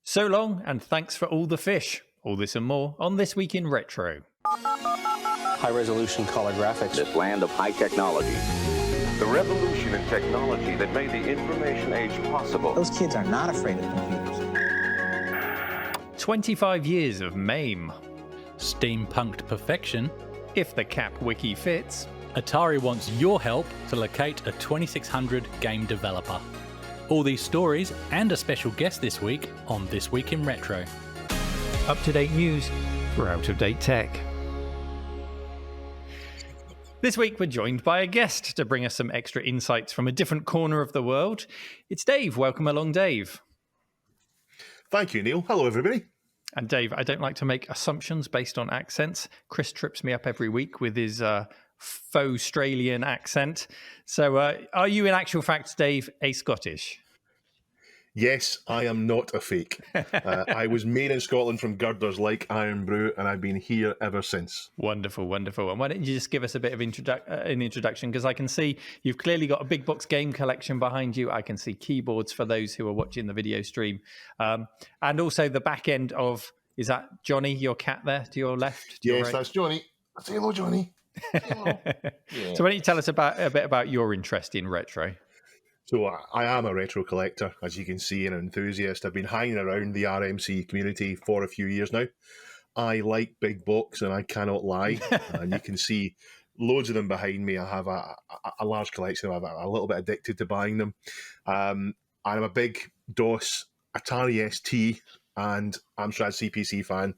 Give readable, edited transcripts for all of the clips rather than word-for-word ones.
So long, and thanks for all the fish. All this and more on This Week in Retro. High-resolution color graphics. This land of high technology. The revolution in technology that made the information age possible. Those kids are not afraid of computers. 25 years of Mame. Steampunked perfection. If the cap wiki fits. Atari wants your help to locate a 2600 game developer. All these stories and a special guest this week on This Week in Retro. Up-to-date news for out-of-date tech. This week we're joined by a guest to bring us some extra insights from a different corner of the world. It's Dave. Welcome along, Dave. Thank you, Neil. Hello, everybody. And Dave, I don't like to make assumptions based on accents. Chris trips me up every week with his faux Australian accent. So are you in actual fact, Dave, a Scottish? Yes, I am not a fake. I was made in Scotland from girders like Iron Brew, and I've been here ever since. Wonderful, wonderful. And why don't you just give us a bit of an introduction? Because I can see you've clearly got a big box game collection behind you. I can see keyboards for those who are watching the video stream. And also the back end of, is that Johnny, your cat there to your left? Yes, right? that's Johnny. Say hello, Johnny. Hello. Yeah. So why don't you tell us a bit about your interest in retro? So I am a retro collector, as you can see, an enthusiast. I've been hanging around the RMC community for a few years now. I like big box, and I cannot lie. And you can see loads of them behind me. I have a large collection. I'm a little bit addicted to buying them. I'm a big DOS Atari ST and Amstrad CPC fan,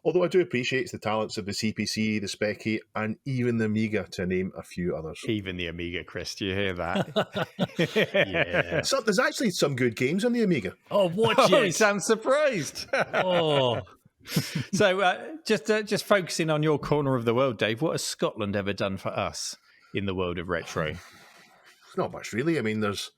although I do appreciate the talents of the CPC, the Speccy, and even the Amiga, to name a few others. Even the Amiga, Chris, do you hear that? Yeah. So there's actually some good games on the Amiga. Oh, watch Oh, it. he sounds surprised. Oh. So just focusing on your corner of the world, Dave, what has Scotland ever done for us in the world of retro? Not much, really. I mean, there's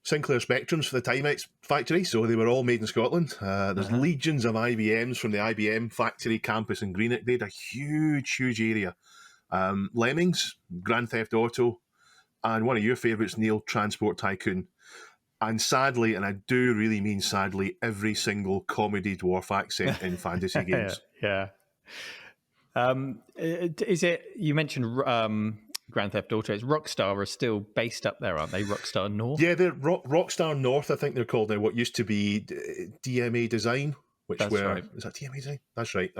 Sinclair Spectrums for the Timex factory, so they were all made in Scotland. There's legions of IBMs from the IBM factory campus in Greenock. They had a huge, huge area. Lemmings, Grand Theft Auto, and one of your favourites, Neil, Transport Tycoon. And sadly, and I do really mean sadly, every single comedy dwarf accent in fantasy games. Yeah. Is it, you mentioned Grand Theft Auto, it's Rockstar are still based up there, aren't they? Rockstar North? Yeah, they're Rockstar North, I think they're called now. What used to be DMA Design, That's right. Is that DMA Design? That's right.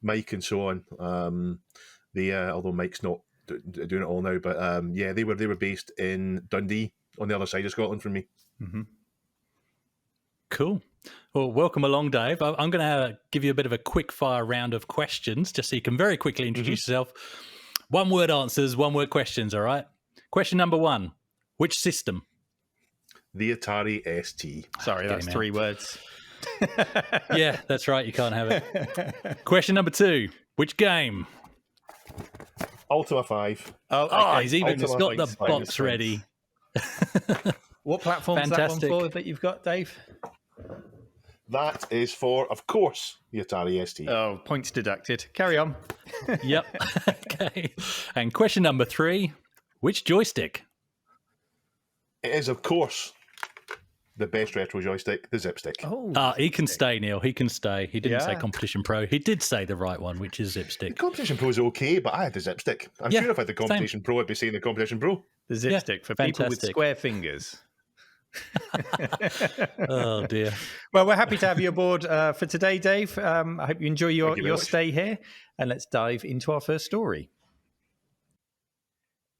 Mike and so on. Although Mike's not doing it all now, but yeah, they were based in Dundee, on the other side of Scotland from me. Mm-hmm. Cool. Well, welcome along, Dave. I'm going to give you a bit of a quick fire round of questions, just so you can very quickly introduce yourself. One word answers, one word questions, all right? Question number one, which system? The Atari ST. Sorry, that's 3 words. Yeah, that's right, you can't have it. Question number two, which game? Ultima 5. Oh, he's even got Ultima the 5 box is ready. What platform is that one Fantastic. for that you've got, Dave? That is for, of course, the Atari ST. Oh, points deducted. Carry on. Yep. Okay. And question number three, which joystick? It is, of course, the best retro joystick, the Zipstick. Oh, He can stay, Neil. He can stay. He didn't say Yeah. Competition Pro. He did say the right one, which is The Zipstick. Competition Pro is okay, but I had the Zipstick. I'm Yeah, sure if I had the Competition Pro, I'd be saying the Competition Pro. the Zipstick for people with fantastic. square fingers. Oh, dear. Well, we're happy to have you aboard for today, Dave. I hope you enjoy Thank you very your much. stay here. And let's dive into our first story.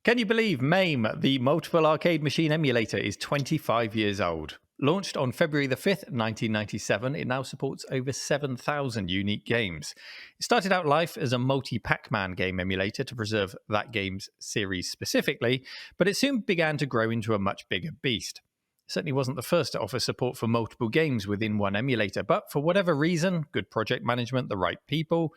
Can you believe Mame, the multiple arcade machine emulator, is 25 years old? Launched on February the 5th, 1997, it now supports over 7,000 unique games. It started out life as a multi-Pac-Man game emulator to preserve that game's series specifically, but it soon began to grow into a much bigger beast. It certainly wasn't the first to offer support for multiple games within one emulator, but for whatever reason, good project management, the right people,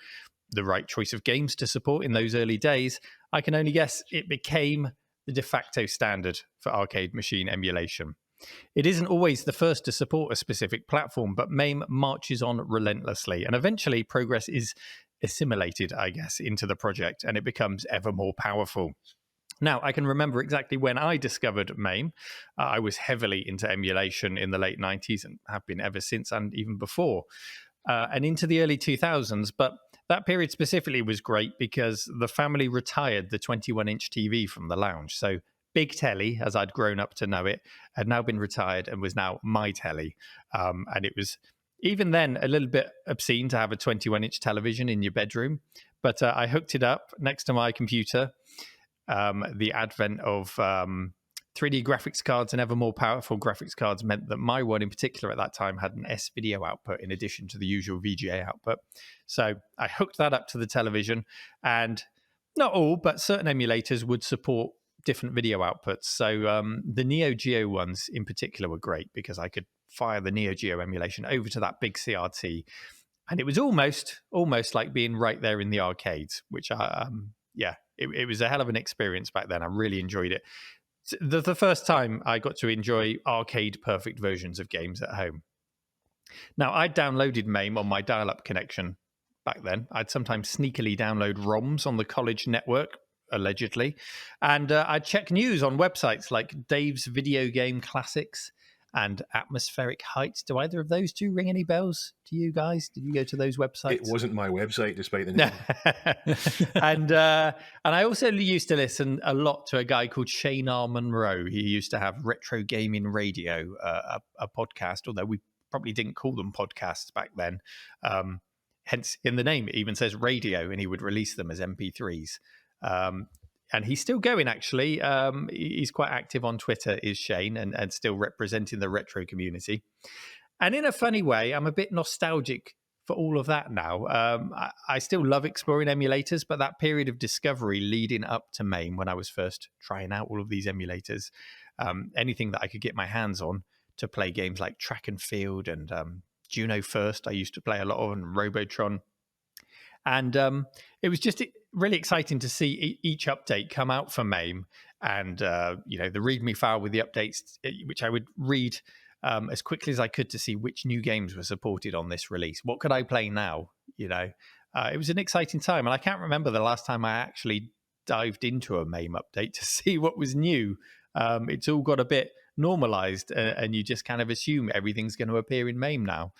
the right choice of games to support in those early days, I can only guess it became the de facto standard for arcade machine emulation. It isn't always the first to support a specific platform, but MAME marches on relentlessly, and eventually progress is assimilated, I guess, into the project, and it becomes ever more powerful. Now, I can remember exactly when I discovered MAME. I was heavily into emulation in the late 90s and have been ever since, and even before, and into the early 2000s. But that period specifically was great because the family retired the 21-inch TV from the lounge. So Big Telly, as I'd grown up to know it, had now been retired and was now my telly. And it was, even then, a little bit obscene to have a 21-inch television in your bedroom. But I hooked it up next to my computer. The advent of 3D graphics cards and ever more powerful graphics cards meant that my one in particular at that time had an S-video output in addition to the usual VGA output. So I hooked that up to the television, and not all, but certain emulators would support different video outputs. So the Neo Geo ones in particular were great because I could fire the Neo Geo emulation over to that big CRT, and it was almost like being right there in the arcades, which it was a hell of an experience back then. I really enjoyed it. The first time I got to enjoy arcade perfect versions of games at home. Now, I downloaded MAME on my dial-up connection back then. I'd sometimes sneakily download ROMs on the college network, allegedly, and I'd check news on websites like Dave's Video Game Classics and Atmospheric Heights. Do either of those two ring any bells to you guys? Did you go to those websites? It wasn't my website, despite the name. And I also used to listen a lot to a guy called Shane R. Monroe. He used to have Retro Gaming Radio, a podcast, although we probably didn't call them podcasts back then. Hence, in the name, it even says radio, and he would release them as MP3s. And he's still going, actually. He's quite active on Twitter, is Shane, and still representing the retro community. And in a funny way, I'm a bit nostalgic for all of that now. I still love exploring emulators, but that period of discovery leading up to MAME, when I was first trying out all of these emulators, anything that I could get my hands on to play games like Track and Field and Juno First, I used to play a lot of, and Robotron. And it was just really exciting to see each update come out for MAME, and the README file with the updates, which I would read as quickly as I could to see which new games were supported on this release. What could I play now? It was an exciting time, and I can't remember the last time I actually dived into a MAME update to see what was new. It's all got a bit normalized, and you just kind of assume everything's going to appear in MAME now.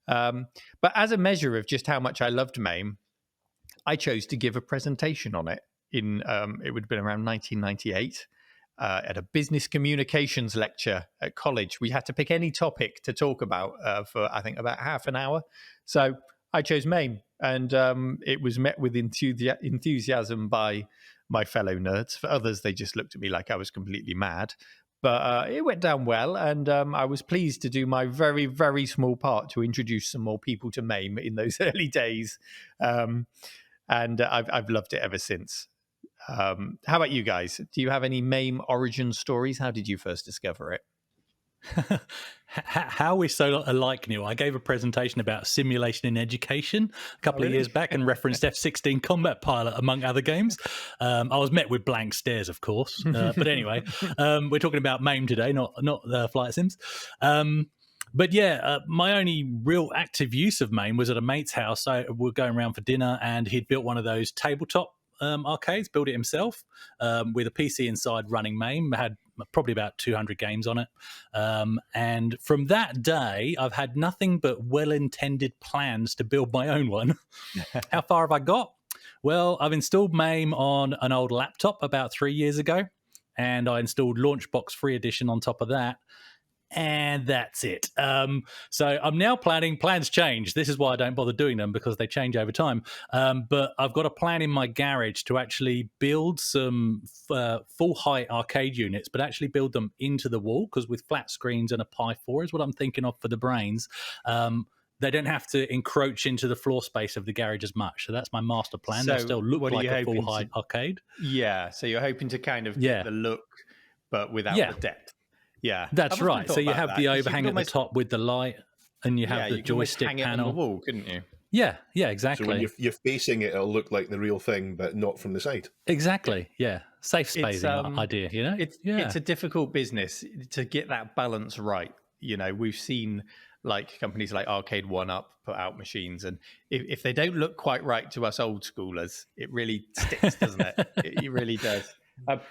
But as a measure of just how much I loved MAME, I chose to give a presentation on it in, it would have been around 1998, at a business communications lecture at college. We had to pick any topic to talk about for, I think, about half an hour. So I chose MAME, and it was met with enthusiasm by my fellow nerds. For others, they just looked at me like I was completely mad. But it went down well, and I was pleased to do my very, very small part to introduce some more people to MAME in those early days. And I've loved it ever since. How about you guys? Do you have any MAME origin stories? How did you first discover it? How are we so alike, Neil? I gave a presentation about simulation in education a couple of years back and referenced F-16 Combat Pilot, among other games. I was met with blank stares, of course. But anyway, we're talking about MAME today, not flight sims. But yeah, my only real active use of MAME was at a mate's house. So we were going around for dinner, and he'd built one of those tabletop arcades, built it himself with a PC inside running MAME. Had probably about 200 games on it. And from that day, I've had nothing but well-intended plans to build my own one. How far have I got? Well, I've installed MAME on an old laptop about 3 years ago, and I installed Launchbox Free Edition on top of that. And that's it. So I'm now planning. Plans change. This is why I don't bother doing them, because they change over time. But I've got a plan in my garage to actually build some full height arcade units, but actually build them into the wall, because with flat screens and a Pi 4 is what I'm thinking of for the brains. They don't have to encroach into the floor space of the garage as much. So that's my master plan. So they'll still look like a full height arcade. Yeah. So you're hoping to kind of get the look, but without the depth. Yeah, that's right. So you have the overhang at the top with the light, and you have the joystick hang panel. It on the wall, couldn't you? Yeah, exactly. So when you're facing it, it'll look like the real thing, but not from the side. Exactly. Yeah, safe spacing idea. It's a difficult business to get that balance right. We've seen like companies like Arcade 1UP put out machines, and if they don't look quite right to us old schoolers, it really sticks, doesn't it? It really does.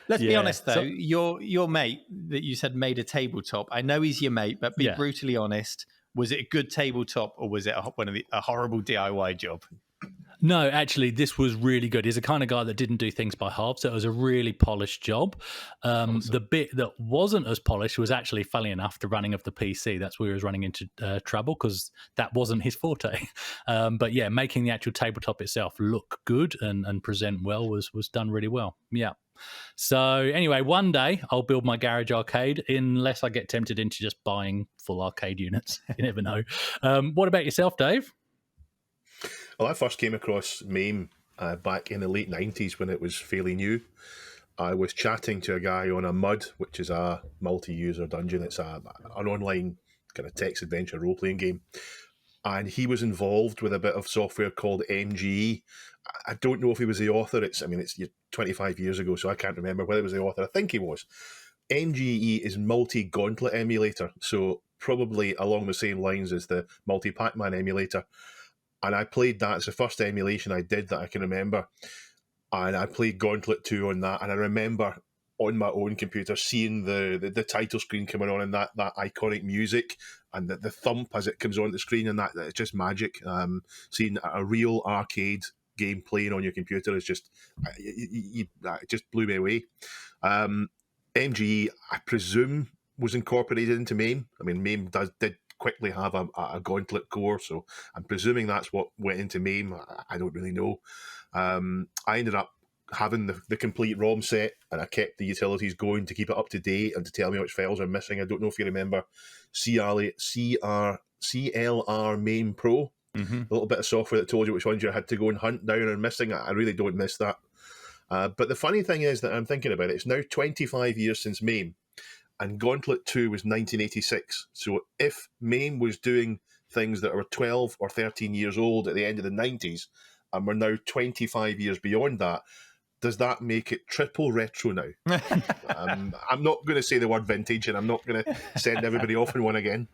Let's be Yeah, honest, though. so- Your mate that you said made a tabletop. I know he's your mate, but be Yeah. brutally honest. Was it a good tabletop, or was it a horrible DIY job? No, actually, this was really good. He's the kind of guy that didn't do things by half, so it was a really polished job. The bit that wasn't as polished was actually, funny enough, the running of the PC. That's where he was running into trouble because that wasn't his forte. But yeah, making the actual tabletop itself look good and present well was done really well. Yeah. So anyway, one day I'll build my garage arcade, unless I get tempted into just buying full arcade units. You never know. What about yourself, Dave? Well, I first came across MAME back in the late 90s when it was fairly new. I was chatting to a guy on a MUD, which is a multi-user dungeon. It's an online kind of text adventure role-playing game. And he was involved with a bit of software called MGE. I don't know if he was the author. It's 25 years ago, so I can't remember whether he was the author. I think he was. MGE is multi-gauntlet emulator, so probably along the same lines as the multi-Pac-Man emulator. And I played that. It's the first emulation I did that I can remember. And I played Gauntlet 2 on that. And I remember on my own computer seeing the title screen coming on and that iconic music and the thump as it comes on the screen. And that's just magic. Seeing a real arcade game playing on your computer is just, it just blew me away. MGE, I presume, was incorporated into MAME. I mean, MAME did quickly have a Gauntlet core, so I'm presuming that's what went into MAME. I don't really know. I ended up having the complete ROM set, and I kept the utilities going to keep it up to date and to tell me which files are missing. I don't know if you remember CLR MAME Pro, a little bit of software that told you which ones you had to go and hunt down and missing. I really don't miss that. But the funny thing is that I'm thinking about it, it's now 25 years since MAME. And Gauntlet 2 was 1986. So if MAME was doing things that were 12 or 13 years old at the end of the 90s, and we're now 25 years beyond that, does that make it triple retro now? I'm not going to say the word vintage, and I'm not going to send everybody off in one again.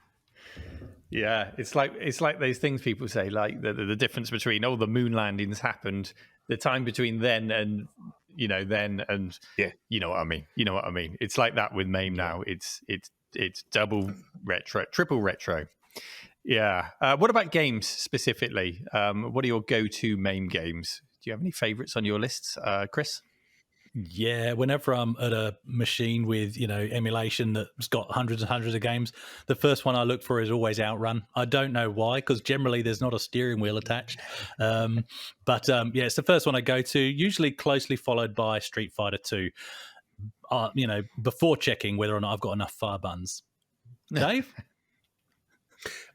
Yeah, it's like those things people say, like the difference between the moon landings happened, the time between then and then and yeah, you know what I mean. It's like that with MAME now. It's double retro, triple retro. Yeah. What about games specifically? What are your go-to MAME games? Do you have any favorites on your lists, Chris? Yeah, whenever I'm at a machine with, emulation that's got hundreds and hundreds of games, the first one I look for is always Outrun. I don't know why, because generally there's not a steering wheel attached. But it's the first one I go to, usually closely followed by Street Fighter 2, before checking whether or not I've got enough fire buttons. Dave?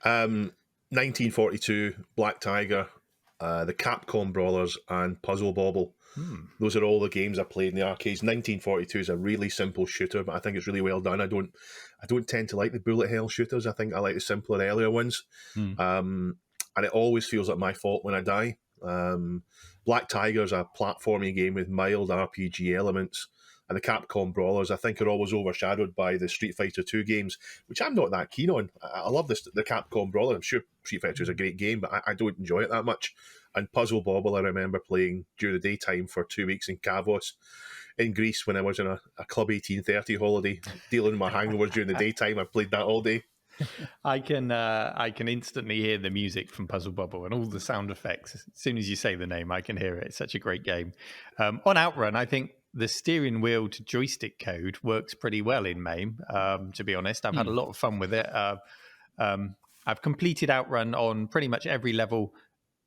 1942, Black Tiger, the Capcom Brawlers, and Puzzle Bobble. Those are all the games I played in the arcades. 1942 is a really simple shooter, but I think it's really well done. I don't tend to like the bullet hell shooters. I think I like the simpler, earlier ones. And it always feels like my fault when I die. Black Tiger is a platforming game with mild RPG elements. And the Capcom Brawlers, I think, are always overshadowed by the Street Fighter 2 games, which I'm not that keen on. I love the Capcom Brawler. I'm sure Street Fighter is a great game, but I don't enjoy it that much. And Puzzle Bobble, I remember playing during the daytime for 2 weeks in Kavos in Greece when I was on a Club 1830 holiday, dealing with my hangovers during the daytime. I played that all day. I can instantly hear the music from Puzzle Bobble and all the sound effects. As soon as you say the name, I can hear it. It's such a great game. On Outrun, I think the steering wheel to joystick code works pretty well in MAME, to be honest. I've had a lot of fun with it. I've completed Outrun on pretty much every level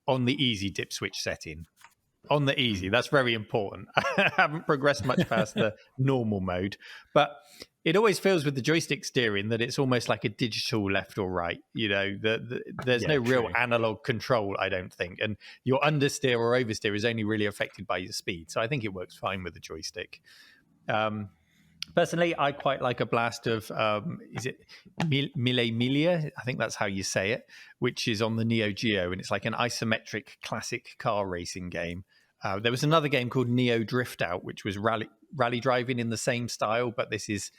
on the easy dip switch setting. On the easy, that's very important. I haven't progressed much past the normal mode, but it always feels with the joystick steering that it's almost like a digital left or right. There's no real analog control, I don't think, and your understeer or oversteer is only really affected by your speed. So I think it works fine with the joystick. Personally, I quite like a blast of, is it Mille Miglia? I think that's how you say it, which is on the Neo Geo, and it's like an isometric classic car racing game. There was another game called Neo Drift Out, which was rally driving in the same style, but this is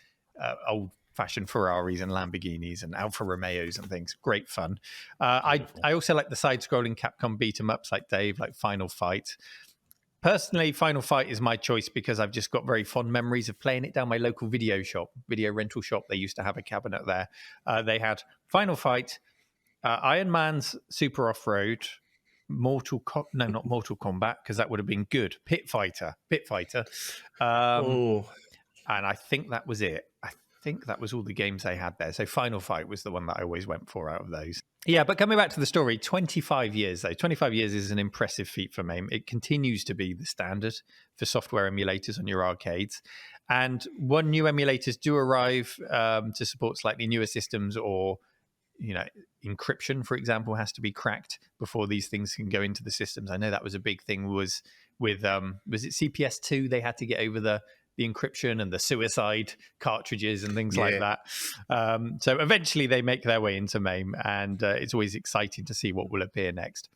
old-fashioned Ferraris and Lamborghinis and Alfa Romeos and things. Great fun. I also like the side-scrolling Capcom beat-em-ups like Dave, like Final Fight. Personally, Final Fight is my choice because I've just got very fond memories of playing it down my local video rental shop. They used to have a cabinet there. They had Final Fight, Iron Man's Super Off-Road, not Mortal Kombat, because that would have been good. Pit Fighter. And I think that was it. I think that was all the games they had there. So Final Fight was the one that I always went for out of those. Yeah, but coming back to the story, 25 years, though. 25 years is an impressive feat for MAME. It continues to be the standard for software emulators on your arcades. And when new emulators do arrive to support slightly newer systems, or encryption, for example, has to be cracked before these things can go into the systems. I know that was a big thing was it CPS2? They had to get over the encryption and the suicide cartridges and things like that. So eventually they make their way into MAME, and it's always exciting to see what will appear next.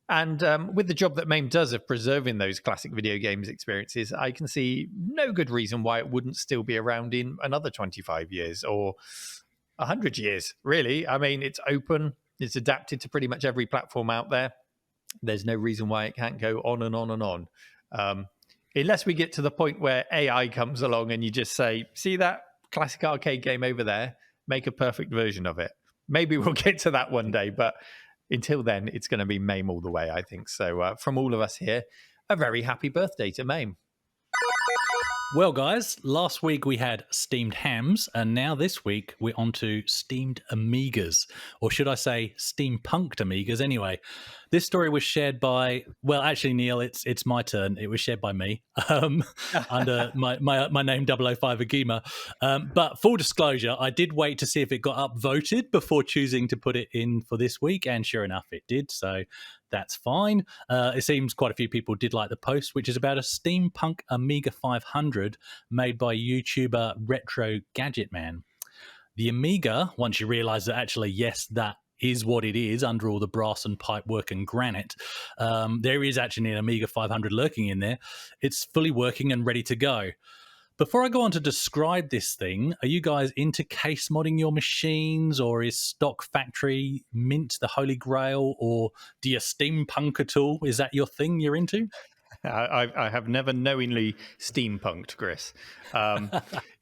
And with the job that MAME does of preserving those classic video games experiences, I can see no good reason why it wouldn't still be around in another 25 years or 100 years, really. I mean, it's open, it's adapted to pretty much every platform out there. There's no reason why it can't go on and on and on. Unless we get to the point where AI comes along and you just say, see that classic arcade game over there? Make a perfect version of it. Maybe we'll get to that one day, but until then, it's going to be MAME all the way, I think. So from all of us here, a very happy birthday to MAME. Well, guys, last week we had steamed hams, and now this week we're on to steamed Amigas, or should I say steampunked Amigas anyway. This story was shared by, well, actually, Neil, it's my turn. It was shared by me under my name 005 AGIMA. But full disclosure, I did wait to see if it got upvoted before choosing to put it in for this week, and sure enough, it did. So that's fine. It seems quite a few people did like the post, which is about a Steampunk Amiga 500 made by YouTuber Retro Gadget Man. The Amiga, once you realize that actually, yes, that is what it is under all the brass and pipework and granite, there is actually an Amiga 500 lurking in there. It's fully working and ready to go. Before I go on to describe this thing, are you guys into case modding your machines, or is stock factory mint the holy grail, or do you steampunk at all? Is that your thing you're into? I have never knowingly steampunked, Chris.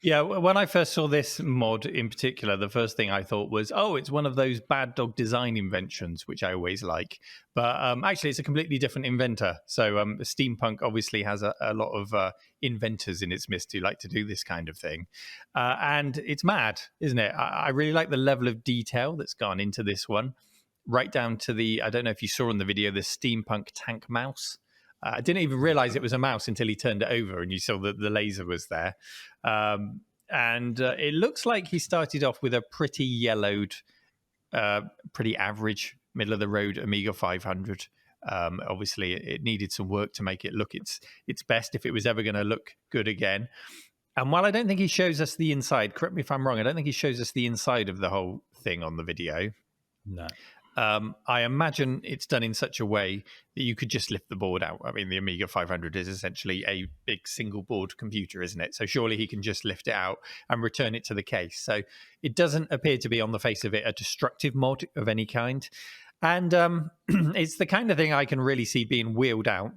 Yeah, when I first saw this mod in particular, the first thing I thought was, oh, it's one of those bad dog design inventions, which I always like. But actually, it's a completely different inventor. So steampunk obviously has a lot of inventors in its midst who like to do this kind of thing. And it's mad, isn't it? I really like the level of detail that's gone into this one, right down to the, I don't know if you saw in the video, the steampunk tank mouse. I didn't even realize it was a mouse until he turned it over and you saw that the laser was there. And it looks like he started off with a pretty yellowed, pretty average, middle-of-the-road Amiga 500. Obviously, it needed some work to make it look its best if it was ever going to look good again. And while I don't think he shows us the inside, correct me if I'm wrong, I don't think he shows us the inside of the whole thing on the video. No. I imagine it's done in such a way that you could just lift the board out. I mean, the Amiga 500 is essentially a big single board computer, isn't it? So surely he can just lift it out and return it to the case. So it doesn't appear to be on the face of it a destructive mod of any kind. And it's the kind of thing I can really see being wheeled out,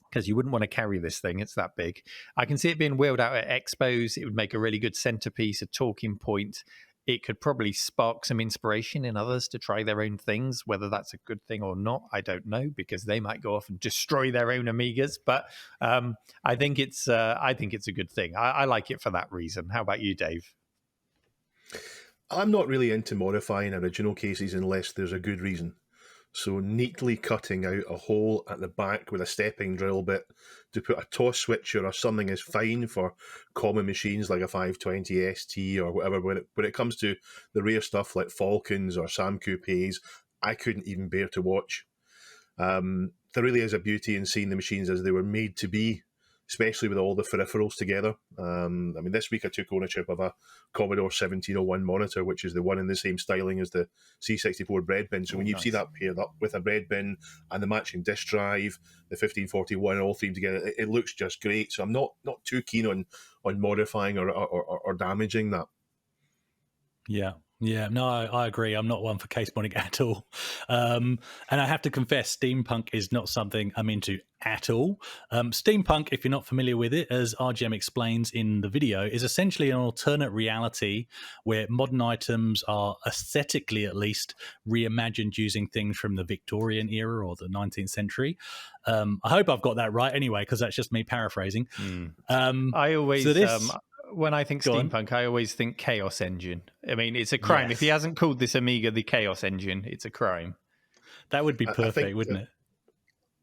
because you wouldn't want to carry this thing. It's that big. I can see it being wheeled out at expos. It would make a really good centerpiece, a talking point. It could probably spark some inspiration in others to try their own things. Whether that's a good thing or not, I don't know, because they might go off and destroy their own Amigas. But I think it's a good thing. I like it for that reason. How about you, Dave? I'm not really into modifying original cases unless there's a good reason. So neatly cutting out a hole at the back with a stepping drill bit to put a toss switcher or something is fine for common machines like a 520 ST or whatever. When it comes to the rare stuff like Falcons or Sam Coupés, I couldn't even bear to watch. There really is a beauty in seeing the machines as they were made to be, especially with all the peripherals together. I mean, this week I took ownership of a Commodore 1701 monitor, which is the one in the same styling as the C64 bread bin. So when you see that paired up with a bread bin and the matching disk drive, the 1541, all three together, it looks just great. So I'm not too keen on modifying or damaging that. Yeah. Yeah, no, I agree. I'm not one for case modding at all. And I have to confess, steampunk is not something I'm into at all. Steampunk, if you're not familiar with it, as RGM explains in the video, is essentially an alternate reality where modern items are aesthetically, at least, reimagined using things from the Victorian era or the 19th century. I hope I've got that right anyway, because that's just me paraphrasing. I always, so this, when I think Go on. steampunk, I always think Chaos Engine. I mean, it's a crime. If he Yes. hasn't called this Amiga the Chaos Engine, it's a crime. that would be I perfect, think wouldn't it?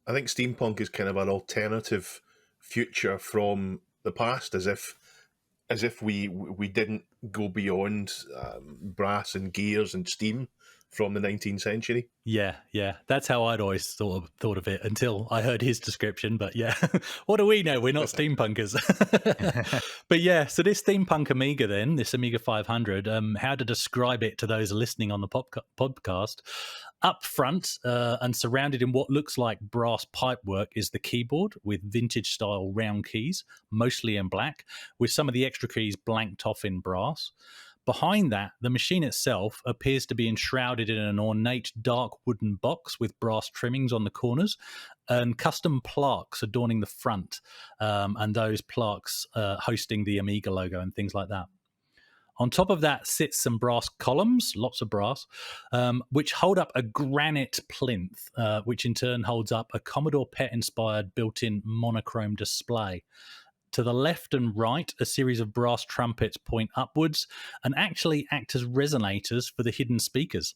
I think steampunk is kind of an alternative future from the past, as if we didn't go beyond brass and gears and steam from the 19th century. Yeah, that's how I'd always thought of it until I heard his description. But yeah, what do we know? We're not steampunkers. But yeah, so this steampunk Amiga, then this Amiga 500, how to describe it to those listening on the podcast? Up front and surrounded in what looks like brass pipework is the keyboard with vintage style round keys, mostly in black, with some of the extra keys blanked off in brass. Behind that, the machine itself appears to be enshrouded in an ornate dark wooden box with brass trimmings on the corners and custom plaques adorning the front, and those plaques hosting the Amiga logo and things like that. On top of that sits some brass columns, lots of brass, which hold up a granite plinth, which in turn holds up a Commodore PET-inspired built-in monochrome display. To the left and right, a series of brass trumpets point upwards and actually act as resonators for the hidden speakers.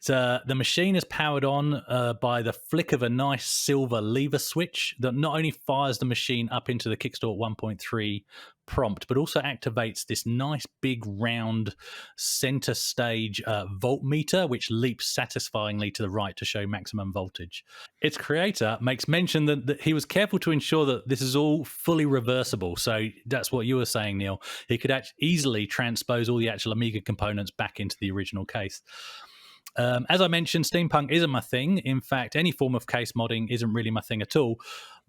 So the machine is powered on by the flick of a nice silver lever switch that not only fires the machine up into the Kickstart 1.3 prompt, but also activates this nice big round center stage voltmeter, which leaps satisfyingly to the right to show maximum voltage. Its creator makes mention that he was careful to ensure that this is all fully reversible. So that's what you were saying, Neil. He could easily transpose all the actual Amiga components back into the original case. As I mentioned, steampunk isn't my thing. In fact, any form of case modding isn't really my thing at all.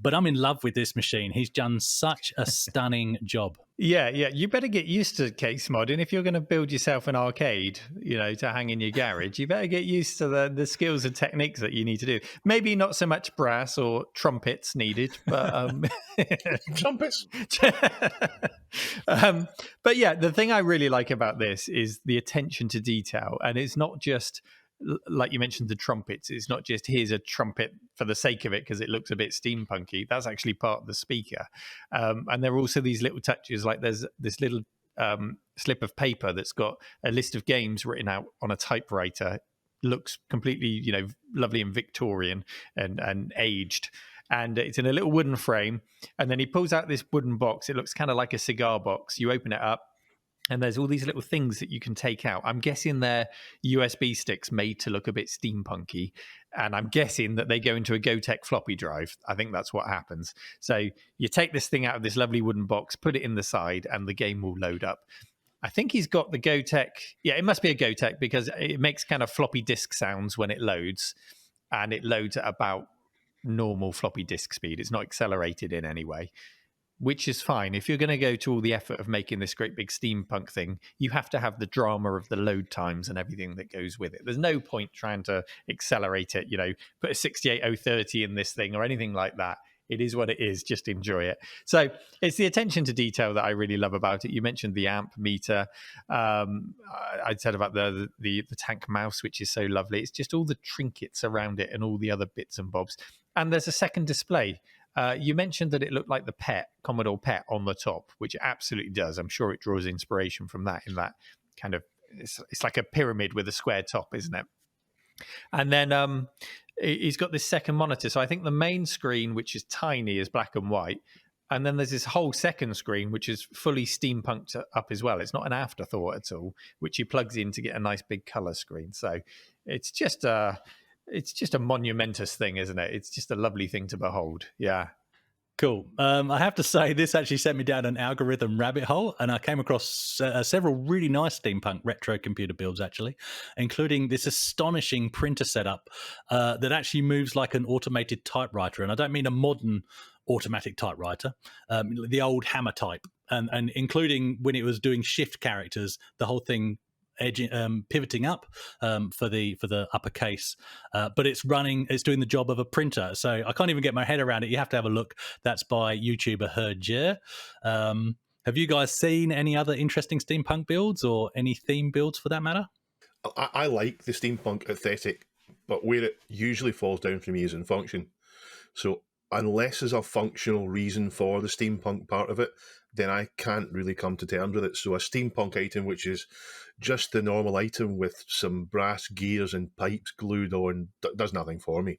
But I'm in love with this machine. He's done such a stunning job. Yeah. You better get used to case modding. If you're going to build yourself an arcade, to hang in your garage, you better get used to the skills and techniques that you need to do. Maybe not so much brass or trumpets needed, but Trumpets. But yeah, the thing I really like about this is the attention to detail, and it's not just, like you mentioned, the trumpets. It's not just here's a trumpet for the sake of it because it looks a bit steampunky. That's actually part of the speaker. And there are also these little touches, like there's this little slip of paper that's got a list of games written out on a typewriter. Looks completely, lovely and Victorian and aged. And it's in a little wooden frame. And then he pulls out this wooden box. It looks kind of like a cigar box. You open it up, and there's all these little things that you can take out. I'm guessing they're USB sticks made to look a bit steampunky. And I'm guessing that they go into a Gotek floppy drive. I think that's what happens. So you take this thing out of this lovely wooden box, put it in the side, and the game will load up. I think he's got the Gotek. Yeah, it must be a Gotek because it makes kind of floppy disk sounds when it loads. And it loads at about normal floppy disk speed. It's not accelerated in any way, which is fine. If you're going to go to all the effort of making this great big steampunk thing, you have to have the drama of the load times and everything that goes with it. There's no point trying to accelerate it, put a 68030 in this thing or anything like that. It is what it is. Just enjoy it. So it's the attention to detail that I really love about it. You mentioned the amp meter. I said about the tank mouse, which is so lovely. It's just all the trinkets around it and all the other bits and bobs. And there's a second display. You mentioned that it looked like the Commodore PET on the top, which it absolutely does. I'm sure it draws inspiration from that in that kind of, it's like a pyramid with a square top, isn't it? And then he's got this second monitor. So I think the main screen, which is tiny, is black and white. And then there's this whole second screen, which is fully steampunked up as well. It's not an afterthought at all, which he plugs in to get a nice big color screen. So it's just a monumentous thing, isn't it? It's just a lovely thing to behold. Yeah. Cool. I have to say, this actually sent me down an algorithm rabbit hole, and I came across several really nice steampunk retro computer builds, actually, including this astonishing printer setup that actually moves like an automated typewriter. And I don't mean a modern automatic typewriter, the old hammer type, and including when it was doing shift characters, the whole thing pivoting up for the uppercase, but it's doing the job of a printer. So I can't even get my head around it. You have to have a look. That's by YouTuber Herjer. Have you guys seen any other interesting steampunk builds or any theme builds for that matter? I like the steampunk aesthetic, but where it usually falls down for me is in function. So unless there's a functional reason for the steampunk part of it, then I can't really come to terms with it. So a steampunk item, which is just the normal item with some brass gears and pipes glued on, does nothing for me.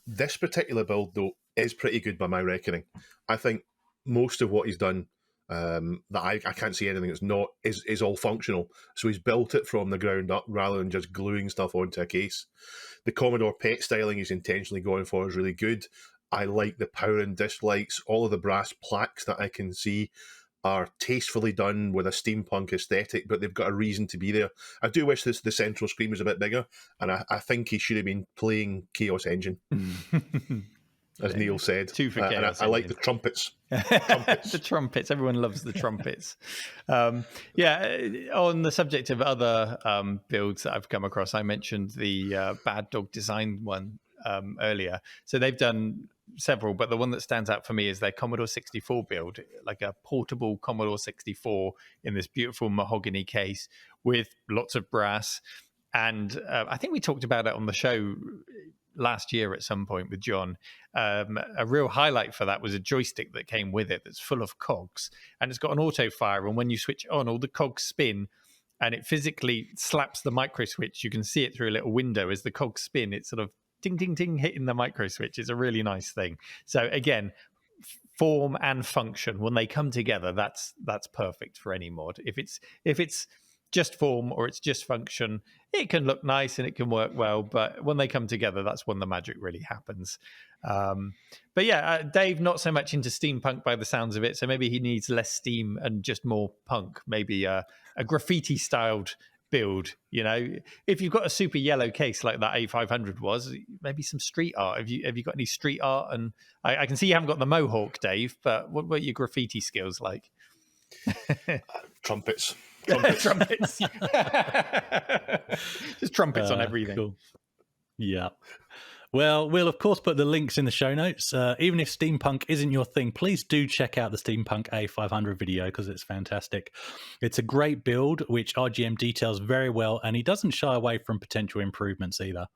This particular build, though, is pretty good by my reckoning. I think most of what he's done, that I can't see anything that's not, is all functional. So he's built it from the ground up rather than just gluing stuff onto a case. The Commodore pet styling he's intentionally going for is really good. I like the power and dislikes. All of the brass plaques that I can see are tastefully done with a steampunk aesthetic, but they've got a reason to be there. I do wish the central screen was a bit bigger, and I think he should have been playing Chaos Engine, as Neil said. Two for Chaos I like the trumpets. The trumpets. Everyone loves the trumpets. On the subject of other builds that I've come across, I mentioned the Bad Dog Design one earlier. So they've done several, but the one that stands out for me is their Commodore 64 build, like a portable Commodore 64 in this beautiful mahogany case with lots of brass. And I think we talked about it on the show last year at some point with John. A real highlight for that was a joystick that came with it that's full of cogs, and it's got an auto fire, and when you switch on, all the cogs spin and it physically slaps the micro switch. You can see it through a little window as the cogs spin. It's sort of ding, ding, ding, hitting the micro switch. It's a really nice thing. So again, form and function, when they come together, that's perfect for any mod. If it's just form or it's just function, it can look nice and it can work well, but when they come together, that's when the magic really happens. Dave, not so much into steampunk by the sounds of it, so maybe he needs less steam and just more punk, maybe a graffiti styled build. If you've got a super yellow case like that A500 was, maybe some street art. Have you got any street art? And I can see you haven't got the mohawk, Dave, but what were your graffiti skills like? Trumpets. Trumpets. Just trumpets on everything. Cool. Yeah. Well, we'll of course put the links in the show notes. Even if steampunk isn't your thing, please do check out the Steampunk A500 video because it's fantastic. It's a great build, which RGM details very well, and he doesn't shy away from potential improvements either.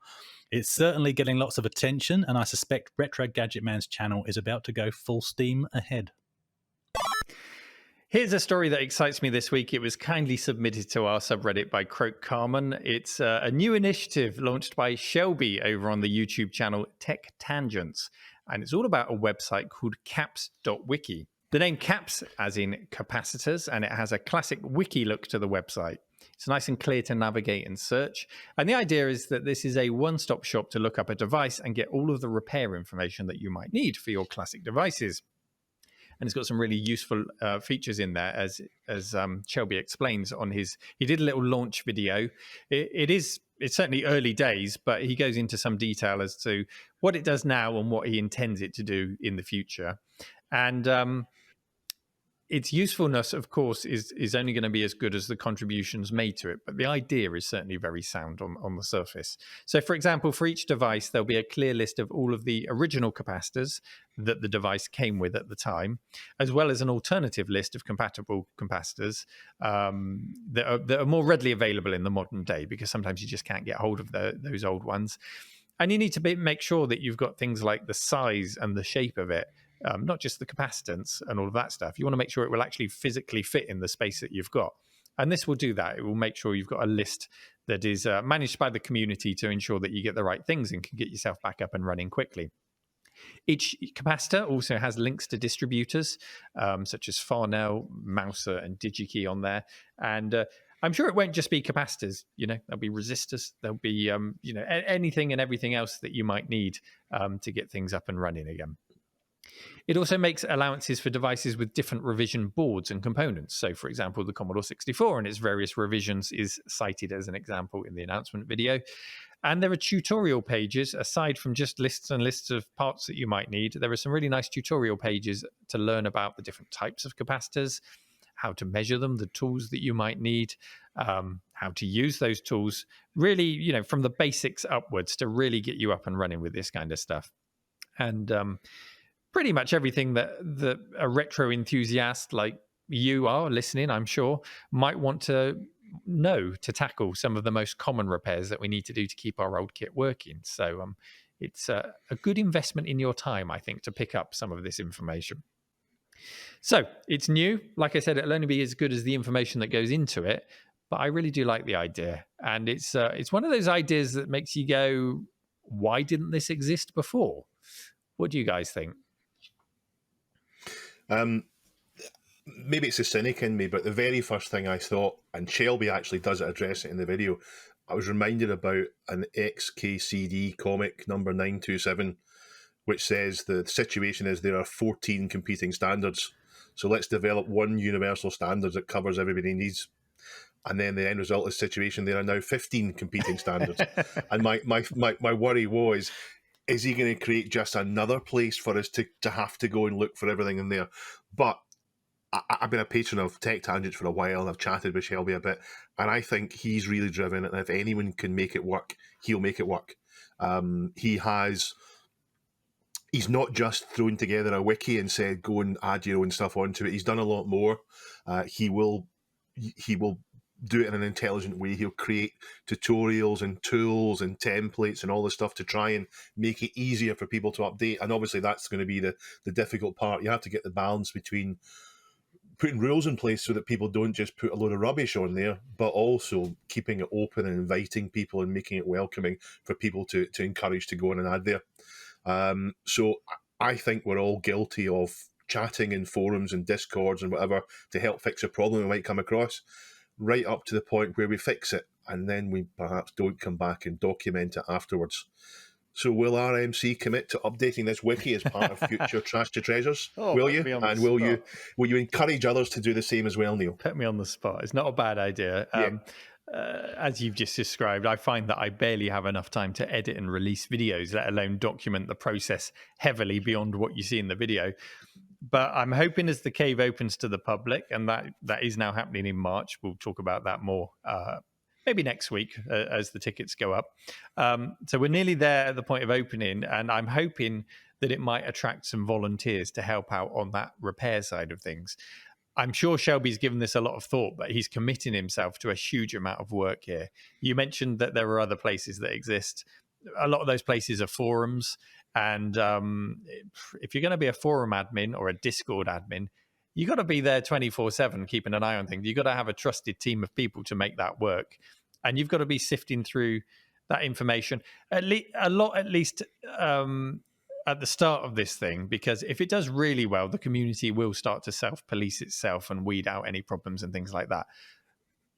It's certainly getting lots of attention, and I suspect Retro Gadget Man's channel is about to go full steam ahead. Here's a story that excites me this week. It was kindly submitted to our subreddit by Croak Carmen. It's a new initiative launched by Shelby over on the YouTube channel Tech Tangents, and it's all about a website called caps.wiki. The name caps as in capacitors, and it has a classic wiki look to the website. It's nice and clear to navigate and search. And the idea is that this is a one-stop shop to look up a device and get all of the repair information that you might need for your classic devices. And it's got some really useful features in there, as Shelby explains on his. He did a little launch video. It's certainly early days, but he goes into some detail as to what it does now and what he intends it to do in the future. And its usefulness, of course, is only going to be as good as the contributions made to it. But the idea is certainly very sound on the surface. So, for example, for each device, there'll be a clear list of all of the original capacitors that the device came with at the time, as well as an alternative list of compatible capacitors that are more readily available in the modern day, because sometimes you just can't get hold of those old ones. And you need to make sure that you've got things like the size and the shape of it, not just the capacitance and all of that stuff. You want to make sure it will actually physically fit in the space that you've got. And this will do that. It will make sure you've got a list that is managed by the community to ensure that you get the right things and can get yourself back up and running quickly. Each capacitor also has links to distributors, such as Farnell, Mouser, and DigiKey on there. And I'm sure it won't just be capacitors. There'll be resistors. There'll be, anything and everything else that you might need to get things up and running again. It also makes allowances for devices with different revision boards and components. So, for example, the Commodore 64 and its various revisions is cited as an example in the announcement video. And there are tutorial pages, aside from just lists and lists of parts that you might need. There are some really nice tutorial pages to learn about the different types of capacitors, how to measure them, the tools that you might need, how how to use those tools, really, from the basics upwards to really get you up and running with this kind of stuff. And pretty much everything that a retro enthusiast like you are listening, I'm sure, might want to know to tackle some of the most common repairs that we need to do to keep our old kit working. So it's a good investment in your time, I think, to pick up some of this information. So it's new. Like I said, it'll only be as good as the information that goes into it. But I really do like the idea. And it's one of those ideas that makes you go, why didn't this exist before? What do you guys think? Maybe it's a cynic in me, but the very first thing I thought, and Shelby actually does address it in the video, I was reminded about an XKCD comic number 927, which says the situation is there are 14 competing standards. So let's develop one universal standard that covers everybody needs. And then the end result is situation, there are now 15 competing standards. And my worry was, is he going to create just another place for us to have to go and look for everything in there? But I've been a patron of Tech Tangents for a while, and I've chatted with Shelby a bit, and I think he's really driven it, and if anyone can make it work, he'll make it work. He's not just thrown together a wiki and said, go and add your own stuff onto it. He's done a lot more. He will do it in an intelligent way. He'll create tutorials and tools and templates and all this stuff to try and make it easier for people to update. And obviously that's going to be the difficult part. You have to get the balance between putting rules in place so that people don't just put a load of rubbish on there, but also keeping it open and inviting people and making it welcoming for people to encourage to go in and add there. So I think we're all guilty of chatting in forums and discords and whatever to help fix a problem we might come across, right up to the point where we fix it and then we perhaps don't come back and document it afterwards. So will RMC commit to updating this wiki as part of future Trash to Treasures? Will you? And will you encourage others to do the same as well, Neil? Put me on the spot. It's not a bad idea. Yeah. As you've just described, I find that I barely have enough time to edit and release videos, let alone document the process heavily beyond what you see in the video. But I'm hoping as the cave opens to the public, and that is now happening in March, we'll talk about that more maybe next week as the tickets go up. So we're nearly there at the point of opening, and I'm hoping that it might attract some volunteers to help out on that repair side of things. I'm sure Shelby's given this a lot of thought, but he's committing himself to a huge amount of work here. You mentioned that there are other places that exist. A lot of those places are forums. And if you're going to be a forum admin or a Discord admin, you got to be there 24/7, keeping an eye on things. You've got to have a trusted team of people to make that work. And you've got to be sifting through that information at least at the start of this thing, because if it does really well, the community will start to self-police itself and weed out any problems and things like that.